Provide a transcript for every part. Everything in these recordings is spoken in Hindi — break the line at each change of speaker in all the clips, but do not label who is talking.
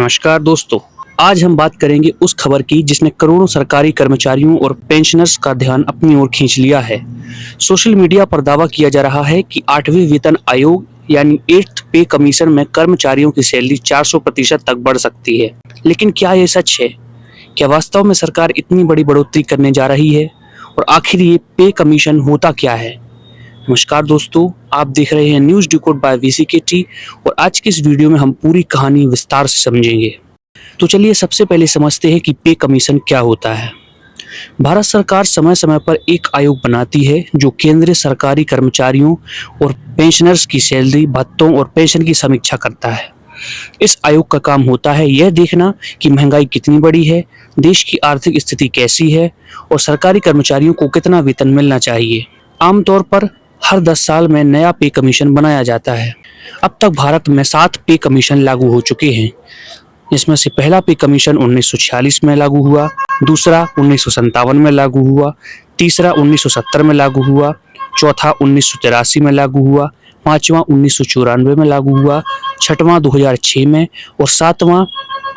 नमस्कार दोस्तों, आज हम बात करेंगे उस खबर की जिसने करोड़ों सरकारी कर्मचारियों और पेंशनर्स का ध्यान अपनी ओर खींच लिया है। सोशल मीडिया पर दावा किया जा रहा है कि 8वें वेतन आयोग यानी 8th पे कमीशन में कर्मचारियों की सैलरी 400% तक बढ़ सकती है। लेकिन क्या ये सच है? क्या वास्तव में सरकार इतनी बड़ी बढ़ोतरी करने जा रही है? और आखिर ये पे कमीशन होता क्या है? नमस्कार दोस्तों, आप देख रहे हैं न्यूज़ डिकोड बाय VCKT और आज की इस वीडियो में हम पूरी कहानी विस्तार से समझेंगे। तो चलिए सबसे पहले समझते हैं कि पे कमीशन क्या होता है। भारत सरकार समय समय पर एक आयोग बनाती है जो केंद्रीय सरकारी कर्मचारियों और पेंशनर्स की सैलरी, भत्तों और पेंशन की समीक्षा करता है। इस आयोग का काम होता है यह देखना कि महंगाई कितनी बड़ी है, देश की आर्थिक स्थिति कैसी है और सरकारी कर्मचारियों को कितना वेतन मिलना चाहिए। आमतौर पर हर 10 साल में नया पे कमीशन बनाया जाता है। अब तक भारत में 7 पे कमीशन लागू हो चुके हैं। इसमें से पहला पे कमीशन 1946 में लागू हुआ, दूसरा 1957 में लागू हुआ, तीसरा 1970 में लागू हुआ, चौथा 1983 में लागू हुआ, पांचवा 1994 में लागू हुआ, छठवां 2006 में और सातवां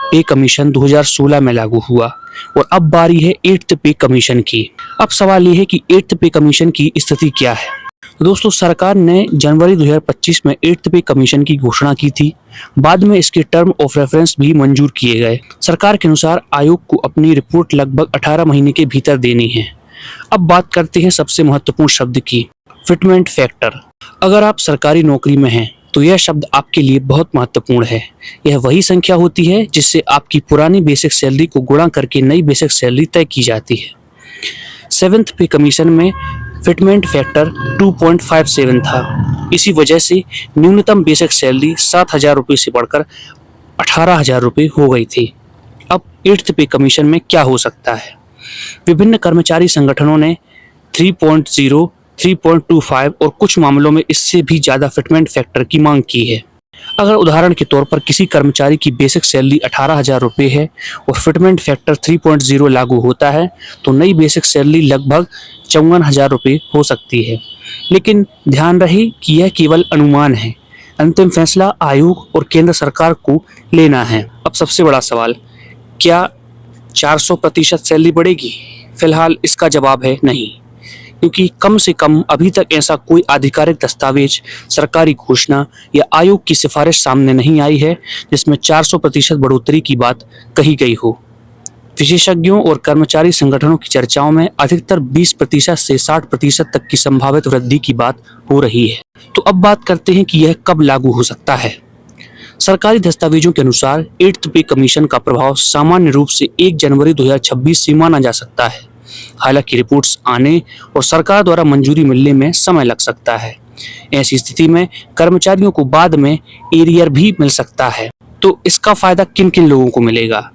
पे कमीशन 2016 में लागू हुआ। और अब बारी है 8th पे कमीशन की। अब सवाल ये है कि 8th पे कमीशन की स्थिति क्या है। दोस्तों, सरकार ने जनवरी 2025 में 8th पे कमीशन की घोषणा की थी। बाद में इसके टर्म ऑफ रेफरेंस भी मंजूर किए गए। सरकार के अनुसार आयोग को अपनी रिपोर्ट लगभग 18 महीने के भीतर देनी है। अब बात करते हैं सबसे महत्वपूर्ण शब्द की, फिटमेंट फैक्टर। अगर आप सरकारी नौकरी में हैं तो यह शब्द आपके लिए बहुत महत्वपूर्ण है। यह वही संख्या होती है जिससे आपकी पुरानी बेसिक सैलरी को गुणा करके नई बेसिक सैलरी तय की जाती है। 7th पे कमीशन में फिटमेंट फैक्टर 2.57 था। इसी वजह से न्यूनतम बेसिक सैलरी 7,000 रुपये से बढ़कर 18,000 रुपये हो गई थी। अब 8th पे कमीशन में क्या हो सकता है? विभिन्न कर्मचारी संगठनों ने 3.0, 3.25 और कुछ मामलों में इससे भी ज्यादा फिटमेंट फैक्टर की मांग की है। अगर उदाहरण के तौर पर किसी कर्मचारी की बेसिक सैलरी 18,000 रुपये है और फिटमेंट फैक्टर 3.0 लागू होता है तो नई बेसिक सैलरी लगभग 54,000 रुपये हो सकती है। लेकिन ध्यान रहे कि यह केवल अनुमान है। अंतिम फैसला आयोग और केंद्र सरकार को लेना है। अब सबसे बड़ा सवाल, क्या 400% सैलरी बढ़ेगी? फिलहाल इसका जवाब है नहीं, क्योंकि कम से कम अभी तक ऐसा कोई आधिकारिक दस्तावेज, सरकारी घोषणा या आयोग की सिफारिश सामने नहीं आई है जिसमें 400% बढ़ोतरी की बात कही गई हो। विशेषज्ञों और कर्मचारी संगठनों की चर्चाओं में अधिकतर 20% से 60% तक की संभावित वृद्धि की बात हो रही है। तो अब बात करते हैं कि यह कब लागू हो सकता है। सरकारी दस्तावेजों के अनुसार 8th पे कमीशन का प्रभाव सामान्य रूप से 1 जनवरी 2026 से माना जा सकता है। हालांकि रिपोर्ट्स आने और सरकार द्वारा मंजूरी मिलने में समय लग सकता है। ऐसी स्थिति में कर्मचारियों को बाद में एरियर भी मिल सकता है। तो इसका फायदा किन किन लोगों को मिलेगा?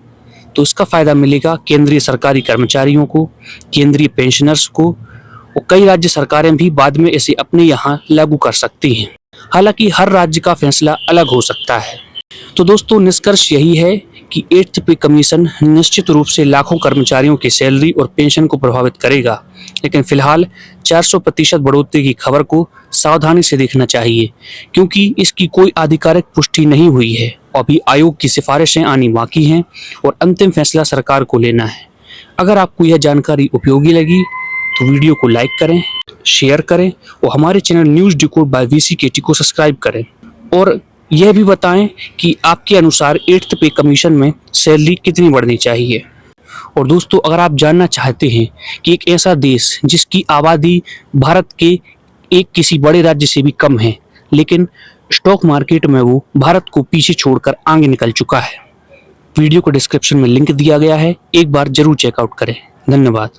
तो इसका फायदा मिलेगा केंद्रीय सरकारी कर्मचारियों को, केंद्रीय पेंशनर्स को और कई राज्य सरकारें भी बाद में इसे अपने यहाँ लागू कर सकती हैं। हालांकि हर राज्य का फैसला अलग हो सकता है। तो दोस्तों, निष्कर्ष यही है कि 8th पे कमीशन निश्चित रूप से लाखों कर्मचारियों की सैलरी और पेंशन को प्रभावित करेगा। लेकिन फिलहाल 400% बढ़ोतरी की खबर को सावधानी से देखना चाहिए, क्योंकि इसकी कोई आधिकारिक पुष्टि नहीं हुई है। अभी आयोग की सिफारिशें आनी बाकी हैं और अंतिम फैसला सरकार को लेना है। अगर आपको यह जानकारी उपयोगी लगी तो वीडियो को लाइक करें, शेयर करें और हमारे channel news decode by VCKT को सब्सक्राइब करें। और यह भी बताएं कि आपके अनुसार 8th पे कमीशन में सैलरी कितनी बढ़नी चाहिए। और दोस्तों, अगर आप जानना चाहते हैं कि एक ऐसा देश जिसकी आबादी भारत के एक किसी बड़े राज्य से भी कम है, लेकिन स्टॉक मार्केट में वो भारत को पीछे छोड़कर आगे निकल चुका है, वीडियो को डिस्क्रिप्शन में लिंक दिया गया है, एक बार जरूर चेकआउट करें। धन्यवाद।